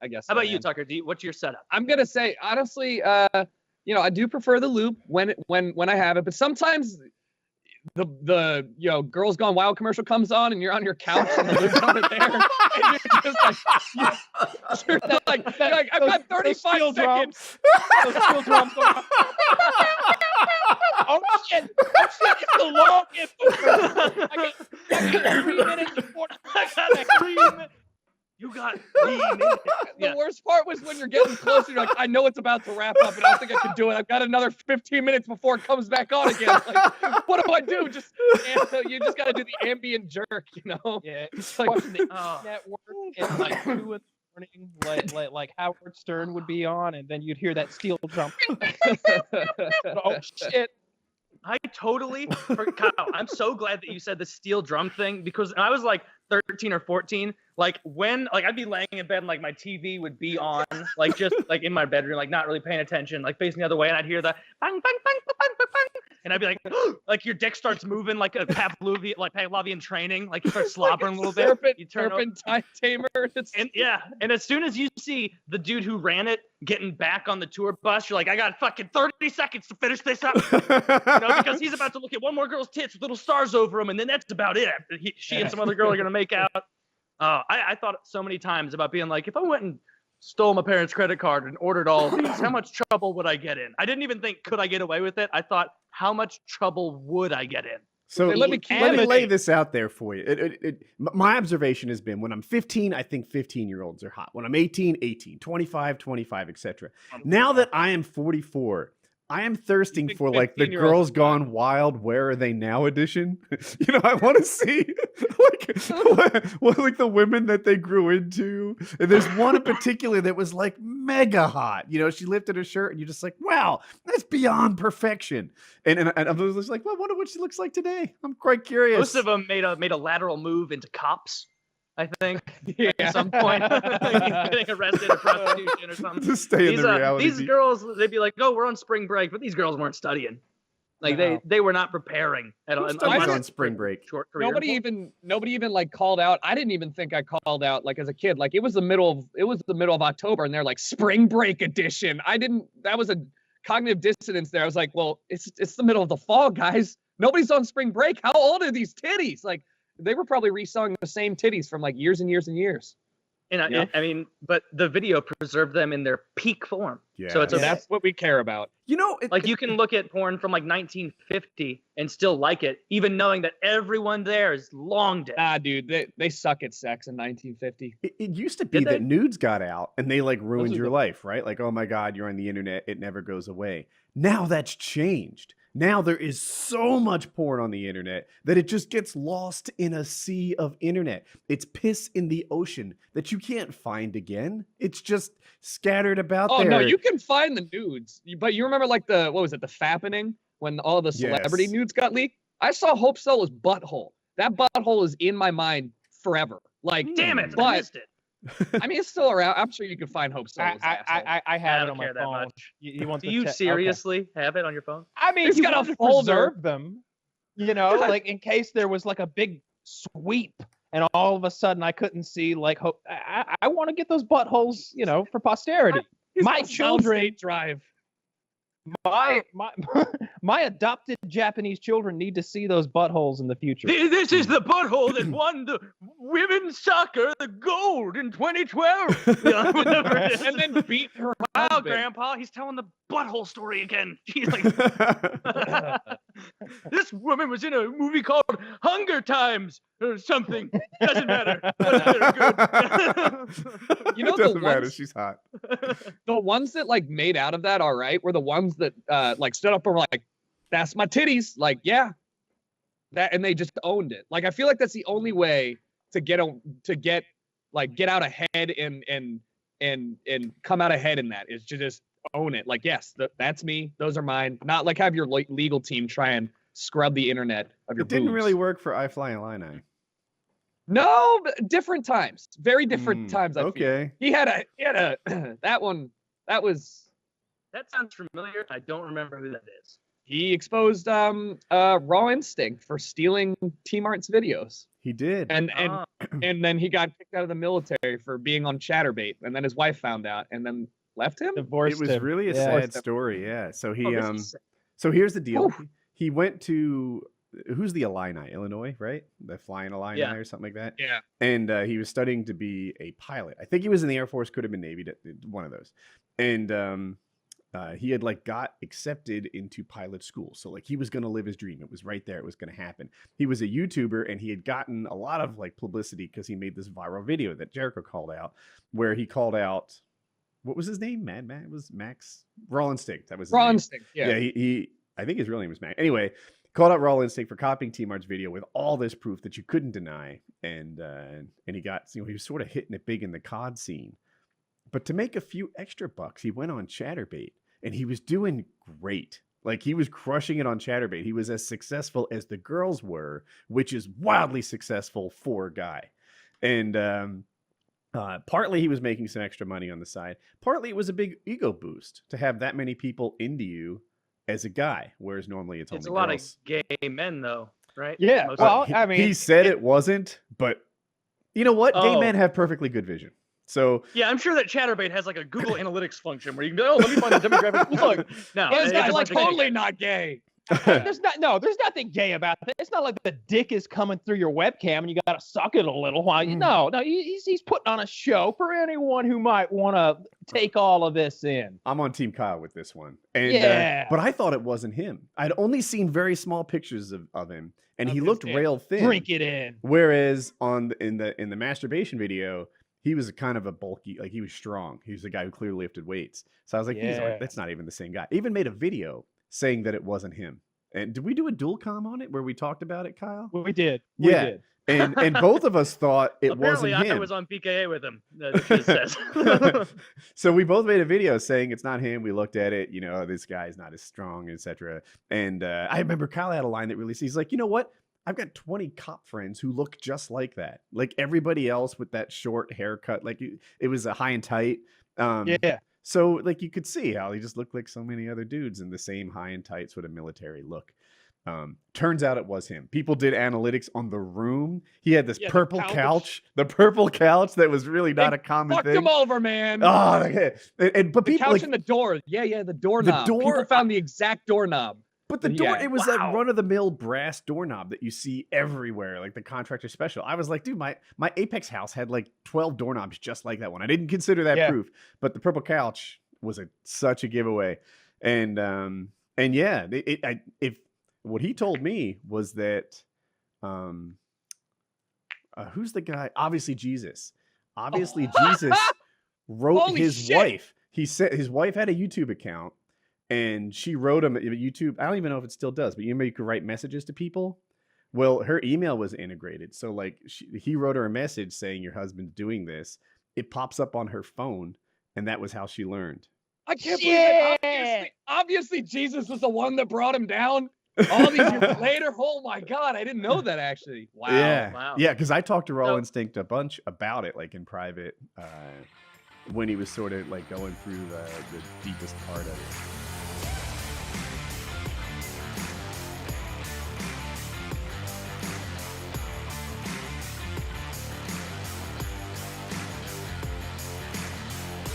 I guess. How about I you, am. Tucker? What's your setup? I'm gonna say honestly, you know, I do prefer the loop when I have it, but sometimes the you know, Girls Gone Wild commercial comes on and you're on your couch and the loop's over there and you're just like I've got 35 seconds. Those steel drums. Oh shit! It's a long intro. I got 3 minutes and 40 seconds. You got 3 minutes. The worst part was when you're getting closer, you're like, I know it's about to wrap up, and I don't think I can do it. I've got another 15 minutes before it comes back on again. Like, what do I do? You just got to do the ambient jerk, you know? Yeah, It's like, watching the network at like 2 in the morning, like Howard Stern would be on, and then you'd hear that steel drum. Oh shit! I totally Kyle, I'm so glad that you said the steel drum thing, because I was like 13 or 14, like when I'd be laying in bed and like my TV would be on, like just like in my bedroom, like not really paying attention, like facing the other way, and I'd hear the bang bang bang bang bang bang, and I'd be like, like your dick starts moving like a Pavlovian training, like you start slobbering a little bit. You turn Serpentine tamer. And as soon as you see the dude who ran it getting back on the tour bus, you're like, I got fucking 30 seconds to finish this up. Because he's about to look at one more girl's tits with little stars over them, and then that's about it. She and some other girl are gonna make out. I thought so many times about being like, if I went and stole my parents' credit card and ordered all of these, how much trouble would I get in? I didn't even think, could I get away with it? I thought, how much trouble would I get in? So let me lay this out there for you. My observation has been, when I'm 15, I think 15-year-olds are hot. When I'm 18, 18, 25, 25, etc. Now that I am 44, I am thirsting for like the Girls Gone Wild, Where Are They Now edition. You know, I want to see like the women that they grew into. And there's one in particular that was like mega hot. You know, she lifted her shirt and you're just like, wow, that's beyond perfection. And I was just like, well, I wonder what she looks like today. I'm quite curious. Most of them made a lateral move into cops, I think, at some point. Getting arrested in prostitution or something. To stay in the reality. These girls, they'd be like, oh, we're on spring break, but these girls weren't studying. Like they were not preparing at all. I was on spring break. Short career. Nobody even like called out. I didn't even think I called out like as a kid. Like it was the middle of October and they're like spring break edition. That was a cognitive dissonance there. I was like, well, it's the middle of the fall, guys. Nobody's on spring break. How old are these titties? Like, they were probably reselling the same titties from like years and years and years. And I mean, but the video preserved them in their peak form. Yeah. So that's what we care about. You know, you can look at porn from like 1950 and still like it, even knowing that everyone there is long dead. Ah, dude, they suck at sex in 1950. It used to be that nudes got out and they like ruined your life, right? Like, oh my God, you're on the internet. It never goes away. Now that's changed. Now there is so much porn on the internet that it just gets lost in a sea of internet. It's piss in the ocean that you can't find again. It's just scattered about there. Oh, no, you can find the nudes. But you remember like the fappening when all the celebrity nudes got leaked? I saw Hope Solo's butthole. That butthole is in my mind forever. Like, damn it, I missed it. I mean, it's still around. I'm sure you can find Hope Solo's I have it on my phone. Do you seriously have it on your phone? I mean, you got to preserve them, you know, like in case there was like a big sweep and all of a sudden I couldn't see like Hope. I want to get those buttholes, you know, for posterity. My children drive. My adopted Japanese children need to see those buttholes in the future. This is the butthole that won the women's soccer the gold in 2012. And then beat her Wow, husband. Grandpa, he's telling the butthole story again. She's like, this woman was in a movie called Hunger Times or something. Doesn't matter. You know, it doesn't matter. She's hot. The ones that like made out of that all right were the ones that like stood up and were like, that's my titties. Like, yeah. That, and they just owned it. Like, I feel like that's the only way to get out ahead and come out ahead in that is to just own it. Like, yes, that's me. Those are mine. Not like have your legal team try and scrub the internet of your It didn't boobs. really work for I Fly Illini. No, different times. Very different times. I okay. feel. He had a that one. That was. That sounds familiar. I don't remember who that is. he exposed Raw Instinct for stealing Team Art's videos. He did. And then he got kicked out of the military for being on Chatterbait, and then his wife found out and then left him. Divorced It was him. really a Yeah. sad story, yeah. So he Oh, this is sick. so here's the deal. Oof. He went to who's the Illini, Illinois, right? The Flying Illini Yeah. or something like that. Yeah. And he was studying to be a pilot. I think he was in the Air Force, could have been Navy, one of those. And he had like got accepted into pilot school. So like he was going to live his dream. It was right there. It was going to happen. He was a YouTuber and he had gotten a lot of like publicity because he made this viral video that Jericho called out, where he called out, what was his name? It was Max Raw Instinct. That was his Raw name. Instinct. Yeah. He I think his real name was Max. Anyway, called out Raw Instinct for copying Team Art's video with all this proof that you couldn't deny. And he got, he was sort of hitting it big in the COD scene. But to make a few extra bucks, he went on Chatterbait and he was doing great. Like he was crushing it on Chatterbait. He was as successful as the girls were, which is wildly successful for a guy. And partly he was making some extra money on the side. Partly it was a big ego boost to have that many people into you as a guy, whereas normally it's It's only a lot girls. of gay men, though, right? Yeah, Most well, of I mean, he said it wasn't, but you know what? Gay Oh. men have perfectly good vision. So yeah, I'm sure that Chatterbait has like a Google Analytics function where you can be, oh, let me find the demographic. Look, no, This it's guy's a like bunch of gay totally not gay. there's nothing gay about it. It's not like the dick is coming through your webcam and you got to suck it a little while. No, he's putting on a show for anyone who might want to take all of this in. I'm on Team Kyle with this one. And, Yeah. but I thought it wasn't him. I'd only seen very small pictures of him, and Of he his looked dick. rail thin. Drink it in. Whereas in the masturbation video, he was a kind of a bulky, like he was strong. He was the guy who clearly lifted weights. So I was like, Yeah. that's not even the same guy. Even made a video saying that it wasn't him. And did we do a dual com on it where we talked about it, Kyle? We did. Yeah. We did. And both of us thought it Apparently, wasn't I him. was on PKA with him. That's what it says. So we both made a video saying it's not him. We looked at it, this guy's not as strong, etc. And I remember Kyle had a line that really, he's like, you know what? I've got 20 cop friends who look just like that. Like everybody else with that short haircut. Like it was a high and tight. Yeah. So like you could see how he just looked like so many other dudes in the same high and tight sort of military look. Turns out it was him. People did analytics on the room. He had this Yeah, the purple couch. the purple couch that was really not They a common Fucked thing. him over, man. Oh, okay. But the people couch like, and the door. Yeah, the doorknob. door- People found the exact doorknob. but the Yeah. door, it was that Wow. run-of-the-mill brass doorknob that you see everywhere, like the contractor special. I was like, dude, my Apex house had like 12 doorknobs just like that one. I didn't consider that Yeah. proof, but the purple couch was such a giveaway. And yeah, if what he told me was that, who's the guy? Obviously Jesus. Obviously Jesus wrote Holy his shit. wife. He said his wife had a YouTube account. And she wrote him a YouTube. I don't even know if it still does, but you could write messages to people. Well, her email was integrated. So like he wrote her a message saying your husband's doing this. It pops up on her phone. And that was how she learned. I can't believe it. Obviously, Jesus was the one that brought him down. All these years later. Oh my God, I didn't know that actually. Wow. Yeah. Wow. Yeah. Cause I talked to Raw So- Instinct a bunch about it, like in private, when he was sort of like going through the deepest part of it.